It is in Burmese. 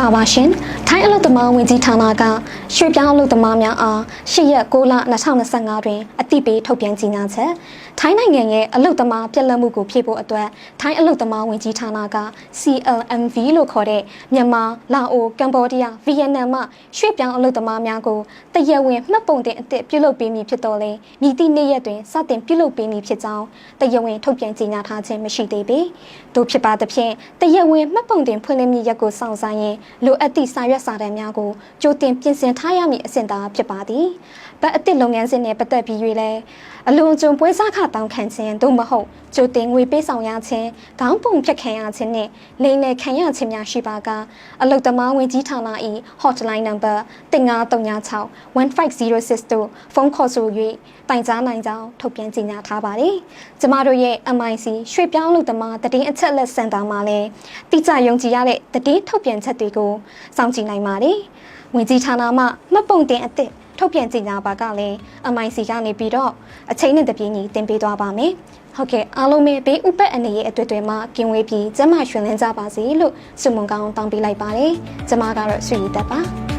လာပါရှင်ထိုင်းအလုပ်သမားဝင်ကြီးဌာနကရွှေ့ပြောင်းအလုပ်သမားများအား8ရက်6လ2025တွင်အသိပေးထုတ်ပြန်ကြေညာချက်ထိုင်းနိုင်ငံရဲ့အလုပ်သမားပြက်လက်မှုကိုဖြည့်ဖို့အတွက်ထိုင်းအလုပ်သမားဝင်ကြီးဌာနက CLMV လို့ခေါ်တဲ့မြန်မာလာအိုကမ်ဘောဒီးယားဗီယက်နမ်မှရွှေ့ပြောင်းအလုပ်သမားများကိုတရားဝင်မှတ်ပုံတင်အသစ်ပြုလုပ်ပေးမည်ဖြစ်တော်လဲမြည်သည့်နေ့ရက်တွင်စတင်ပြုလုပ်ပေးမည်ဖြစ်ကြောင်းတရားဝင်ထုတ်ပြန်ကြေညာထားခြင်းမရှိသေးပေတို့ဖြစ်ပါသဖြင့်တရားဝင်မှတ်ပုံတင်ဖွင့်လှစ်မည့်ရက်ကိုစောင့်ဆိုင်းရင်လိုအပ်သည့်စာရွက်စာတမ်းများကိုကြိုတင်ပြင်ဆင်ထားရမည့်အဆင့်သာဖြစ်ပါသည်။ဗတ်အသစ်လုပ်ငန်းစဉ်နဲ့ပတ်သက်ပြီး၍လည်းအလွန်ကြုံပွဲစားခတောင်းခံခြင်းသို့မဟုတ်ကြိုတင်ငွေပေးဆောင်ရခြင်းခေါင်းပုံဖြတ်ခံရခြင်းနှင့်လိမ်လည်ခံရခြင်းများရှိပါကအလုပ်သမားဝင်ကြီးဌာန၏ hotline number 3936 1506တို့ဖုန်းခေါ်ဆို၍တိုင်ကြားနိုင်ကြောင်းထုတ်ပြန်ကြေညာထားပါတယ်။ကျမတို့ရဲ့ MIC ရွှေ့ပြောင်းအလုပ်သမားတည်င်းအချက်လက်စင်တာမှာလည်းတိကျယုံကြည်ရတဲ့တည်င်းထုတ်ပြန်ချက်တွေကိုစောင့်ကြည့်နိုင်ပါတယ်။ဝင်ကြီးဌာနမှမှတ်ပုံတင်အသစ်ထုတ်ပြန်ကြေညာပါကလည်း MIC ကနေပြီးတော့အချိန်နဲ့တပြေးညီတင်ပေးသွားပါမယ်။ဟုတ်ကဲ့အားလုံးပဲဘေးဥပတ်အနေရဲ့အတွေ့အကြုံမှာကင်ဝေးပြီးကျမရွှင်လန်းကြပါစေလို့ဆုမွန်ကောင်းတောင်းပေးလိုက်ပါတယ်။ကျမကတော့ဆွေရည်တက်ပါ